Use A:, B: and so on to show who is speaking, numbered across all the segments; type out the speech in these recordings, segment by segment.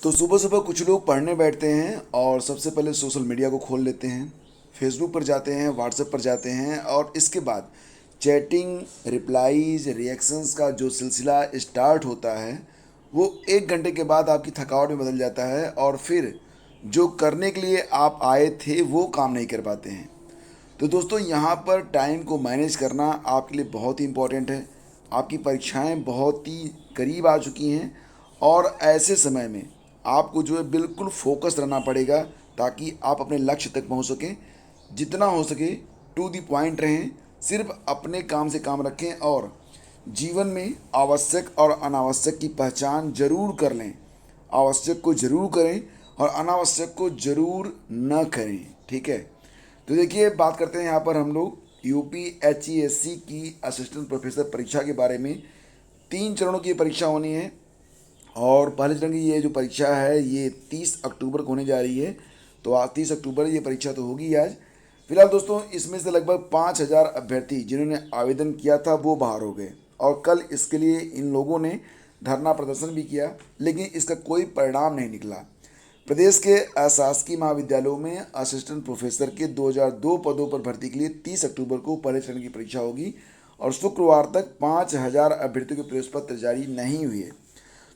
A: तो सुबह सुबह कुछ लोग पढ़ने बैठते हैं और सबसे पहले सोशल मीडिया को खोल लेते हैं। फेसबुक पर जाते हैं, व्हाट्सएप पर जाते हैं और इसके बाद चैटिंग, रिप्लाईज, रिएक्शंस का जो सिलसिला स्टार्ट होता है वो 1 घंटे के बाद आपकी थकावट में बदल जाता है और फिर जो करने के लिए आप आए थे वो काम नहीं कर पाते हैं। तो दोस्तों, यहाँ पर टाइम को मैनेज करना आपके लिए बहुत ही इम्पोर्टेंट है। आपकी परीक्षाएं बहुत ही करीब आ चुकी हैं और ऐसे समय में आपको जो है बिल्कुल फोकस रहना पड़ेगा ताकि आप अपने लक्ष्य तक पहुँच सकें। जितना हो सके टू दी पॉइंट रहें, सिर्फ अपने काम से काम रखें और जीवन में आवश्यक और अनावश्यक की पहचान जरूर कर लें। आवश्यक को जरूर करें और अनावश्यक को जरूर न करें, ठीक है। तो देखिए, बात करते हैं यहाँ पर हम लोग UPHESC की असिस्टेंट प्रोफेसर परीक्षा के बारे में। 3 चरणों की परीक्षा होनी है और पहले चरण की ये जो परीक्षा है ये 30 अक्टूबर को होने जा रही है। तो आज 30 अक्टूबर ये परीक्षा तो होगी आज। फिलहाल दोस्तों, इसमें से लगभग 5,000 अभ्यर्थी जिन्होंने आवेदन किया था वो बाहर हो गए और कल इसके लिए इन लोगों ने धरना प्रदर्शन भी किया, लेकिन इसका कोई परिणाम नहीं निकला। प्रदेश के अशासकीय महाविद्यालयों में असिस्टेंट प्रोफेसर के 2002 पदों पर भर्ती के लिए 30 अक्टूबर को पहले चरण की परीक्षा होगी और शुक्रवार तक 5,000 अभ्यर्थियों के प्रवेश पत्र जारी नहीं हुए।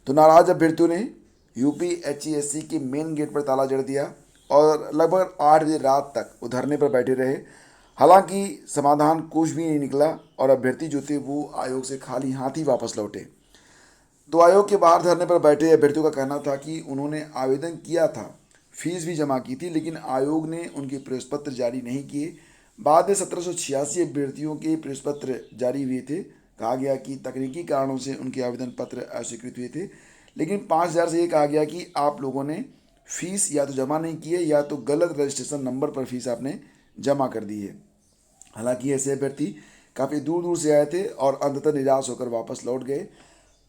A: तो नाराज अभ्यर्थियों ने UPHESC के मेन गेट पर ताला जड़ दिया और लगभग 8 बजे रात तक वो धरने पर बैठे रहे। हालांकि समाधान कुछ भी नहीं निकला और अभ्यर्थी जो थे वो आयोग से खाली हाथ ही वापस लौटे। तो आयोग के बाहर धरने पर बैठे अभ्यर्थियों का कहना था कि उन्होंने आवेदन किया था, फीस भी जमा की थी, लेकिन आयोग ने उनके प्रवेश पत्र जारी नहीं किए। बाद में 1786 अभ्यर्थियों के प्रवेश पत्र जारी हुए थे। कहा गया कि तकनीकी कारणों से उनके आवेदन पत्र अस्वीकृत हुए थे, लेकिन 5,000 से ये कहा गया कि आप लोगों ने फीस या तो जमा नहीं की है या तो गलत रजिस्ट्रेशन नंबर पर फीस आपने जमा कर दी है। हालांकि ऐसे अभ्यर्थी काफ़ी दूर दूर से आए थे और अंततः निराश होकर वापस लौट गए।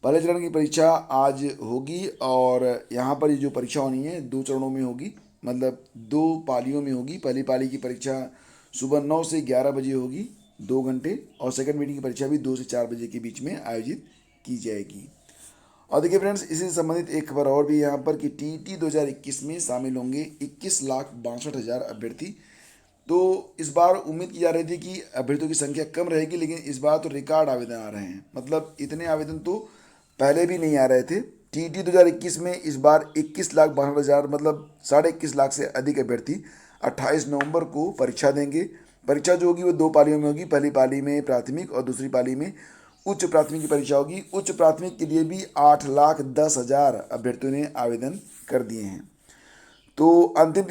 A: पहले चरण की परीक्षा आज होगी और यहाँ पर ये जो परीक्षा होनी है 2 चरणों में होगी, मतलब 2 पालियों में होगी। पहली पाली की परीक्षा सुबह 9 से 11 बजे होगी, 2 घंटे, और सेकंड मीटिंग की परीक्षा भी 2 से 4 बजे के बीच में आयोजित की जाएगी। और देखिए फ्रेंड्स, इसी से संबंधित एक खबर और भी यहाँ पर कि TET 2021 में शामिल होंगे 21,62,000 अभ्यर्थी। तो इस बार उम्मीद की जा रही थी कि अभ्यर्थियों की संख्या कम रहेगी, लेकिन इस बार तो रिकॉर्ड आवेदन आ रहे हैं। मतलब इतने आवेदन तो पहले भी नहीं आ रहे थे। TET 2021 में इस बार 21,62,000, मतलब 21.5 लाख से अधिक अभ्यर्थी 28 नवंबर को परीक्षा देंगे। परीक्षा जो होगी वो 2 पालियों में होगी। पहली पाली में प्राथमिक और दूसरी पाली में उच्च प्राथमिक की परीक्षा होगी। उच्च प्राथमिक के लिए भी 8,10,000 अभ्यर्थियों ने आवेदन कर दिए हैं। तो अंतिम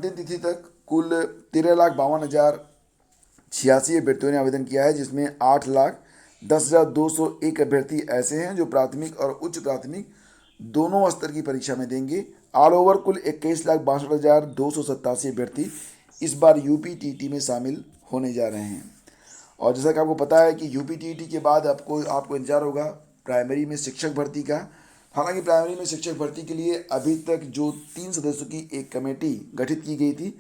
A: तिथि तक कुल 13,52,086 अभ्यर्थियों ने आवेदन किया है, जिसमें 8,10,201 अभ्यर्थी ऐसे हैं जो प्राथमिक और उच्च प्राथमिक दोनों स्तर की परीक्षा में देंगे। ऑल ओवर कुल 21,62,287 अभ्यर्थी इस बार UPTET में शामिल होने जा रहे हैं। और जैसा कि आपको पता है कि UPTET के बाद आपको इंतजार होगा प्राइमरी में शिक्षक भर्ती का। हालांकि प्राइमरी में शिक्षक भर्ती के लिए अभी तक जो 3 सदस्यों की एक कमेटी गठित की गई थी,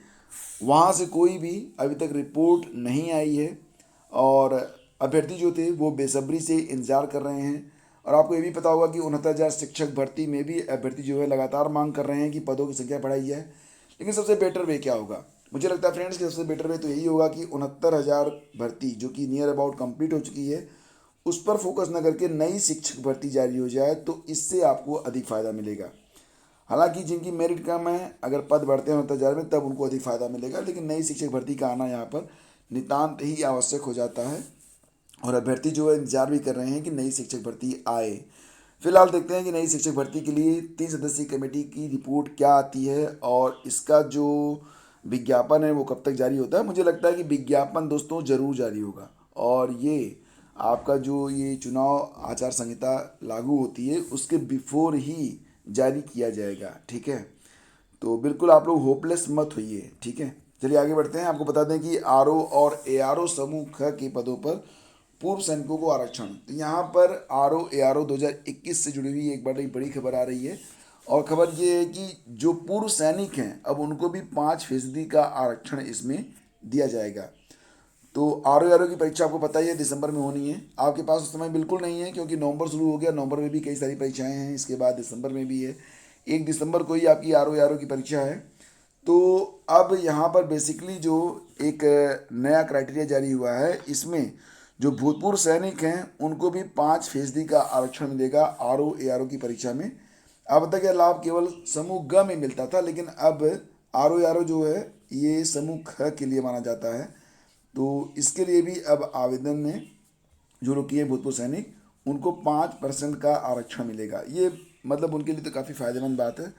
A: वहाँ से कोई भी अभी तक रिपोर्ट नहीं आई है और अभ्यर्थी जो थे वो बेसब्री से इंतज़ार कर रहे हैं। और आपको ये भी पता होगा कि 69,000 शिक्षक भर्ती में भी अभ्यर्थी जो है लगातार मांग कर रहे हैं कि पदों की संख्या बढ़ाई जाए। लेकिन सबसे बेटर वे क्या होगा? मुझे लगता है फ्रेंड्स कि सबसे बेटर वे तो यही होगा कि 69,000 भर्ती जो कि नियर अबाउट कंप्लीट हो चुकी है, उस पर फोकस न करके नई शिक्षक भर्ती जारी हो जाए, तो इससे आपको अधिक फ़ायदा मिलेगा। हालांकि जिनकी मेरिट कम है, अगर पद बढ़ते हैं 69,000 में, तब उनको अधिक फ़ायदा मिलेगा, लेकिन नई शिक्षक भर्ती का आना यहाँ पर नितांत ही आवश्यक हो जाता है और अभ्यर्थी जो है इंतजार भी कर रहे हैं कि नई शिक्षक भर्ती आए। फिलहाल देखते हैं कि नई शिक्षक भर्ती के लिए 3 सदस्यीय कमेटी की रिपोर्ट क्या आती है और इसका जो विज्ञापन है वो कब तक जारी होता है। मुझे लगता है कि विज्ञापन दोस्तों ज़रूर जारी होगा और ये आपका जो ये चुनाव आचार संहिता लागू होती है उसके बिफोर ही जारी किया जाएगा, ठीक है। तो बिल्कुल आप लोग होपलेस मत होइए, ठीक है। चलिए आगे बढ़ते हैं। आपको बता दें कि RO और ARO समूह ख के पदों पर पूर्व सैनिकों को आरक्षण। तो यहाँ पर RO ARO 2021 से जुड़ी हुई एक बड़ी खबर आ रही है और खबर ये है कि जो पूर्व सैनिक हैं अब उनको भी 5% का आरक्षण इसमें दिया जाएगा। तो RO ARO की परीक्षा आपको पता ही है दिसंबर में होनी है। आपके पास उस समय बिल्कुल नहीं है क्योंकि नवंबर शुरू हो गया, नवंबर में भी कई सारी परीक्षाएं हैं, इसके बाद दिसंबर में भी है। 1 दिसंबर को ही आपकी RO की परीक्षा है। तो अब यहाँ पर बेसिकली जो एक नया क्राइटेरिया जारी हुआ है, इसमें जो भूतपूर्व सैनिक हैं उनको भी 5% का आरक्षण मिलेगा RO की परीक्षा में। अब तक यह लाभ केवल समूह ग में मिलता था, लेकिन अब RO जो है ये समूह ख के लिए माना जाता है। तो इसके लिए भी अब आवेदन में जो लोग किए भूतपूर्व सैनिक, उनको 5% का आरक्षण मिलेगा। ये मतलब उनके लिए तो काफ़ी फायदेमंद बात है।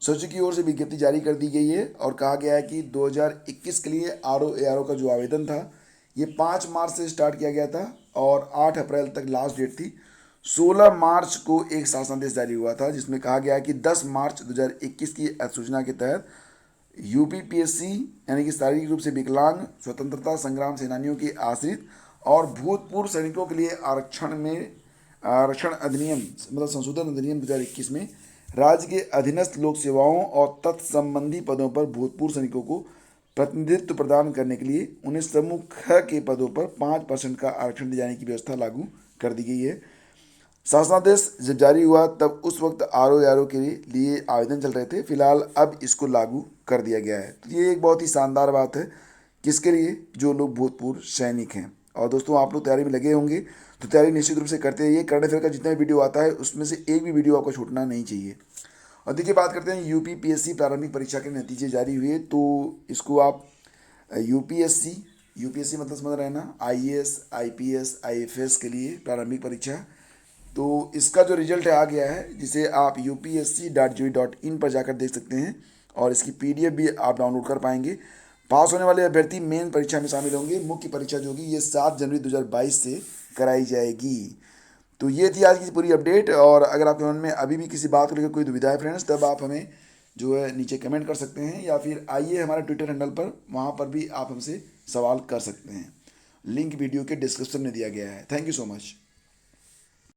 A: सचिव की ओर से विज्ञप्ति जारी कर दी गई है और कहा गया है कि 2021 के लिए RO का जो आवेदन था ये 5 मार्च से स्टार्ट किया गया था और 8 अप्रैल तक लास्ट डेट थी। 16 मार्च को एक शासनादेश जारी हुआ था जिसमें कहा गया है कि 10 मार्च 2021 की अधिसूचना के तहत UPPSC यानी कि शारीरिक रूप से विकलांग, स्वतंत्रता संग्राम सेनानियों के आश्रित और भूतपूर्व सैनिकों के लिए आरक्षण अधिनियम मतलब संशोधन अधिनियम 2021 में राज्य के अधीनस्थ लोक सेवाओं और तत्संबंधी पदों पर भूतपूर्व सैनिकों को प्रतिनिधित्व प्रदान करने के लिए उन्हें समूह ख के पदों पर 5% का आरक्षण दिए जाने की व्यवस्था लागू कर दी गई है। शासनादेश जब जारी हुआ तब उस वक्त RO के लिए आवेदन चल रहे थे, फिलहाल अब इसको लागू कर दिया गया है। तो ये एक बहुत ही शानदार बात है, किसके लिए, जो लोग भूतपूर्व सैनिक हैं। और दोस्तों आप लोग तैयारी में लगे होंगे तो तैयारी निश्चित रूप से करते रहिए। करंट अफेयर का जितना भी वीडियो आता है उसमें से एक भी वीडियो आपको छूटना नहीं चाहिए। और देखिए बात करते हैं UPPSC प्रारंभिक परीक्षा के नतीजे जारी हुए। तो इसको आप यूपीएससी मतलब समझ रहे हैं ना, IAS IPS IFS के लिए प्रारंभिक परीक्षा। तो इसका जो रिजल्ट आ गया है, जिसे आप upsc.gov.in पर जाकर देख सकते हैं और इसकी PDF भी आप डाउनलोड कर पाएंगे। पास होने वाले अभ्यर्थी मेन परीक्षा में शामिल होंगे। मुख्य परीक्षा जो होगी ये 7 जनवरी 2022 से कराई जाएगी। तो ये थी आज की पूरी अपडेट। और अगर आपके मन में अभी भी किसी बात को लेकर कोई दुविधा है फ्रेंड्स, तब आप हमें जो है नीचे कमेंट कर सकते हैं या फिर आइए हमारे ट्विटर हैंडल पर, वहाँ पर भी आप हमसे सवाल कर सकते हैं। लिंक वीडियो के डिस्क्रिप्शन में दिया गया है। Thank you so much.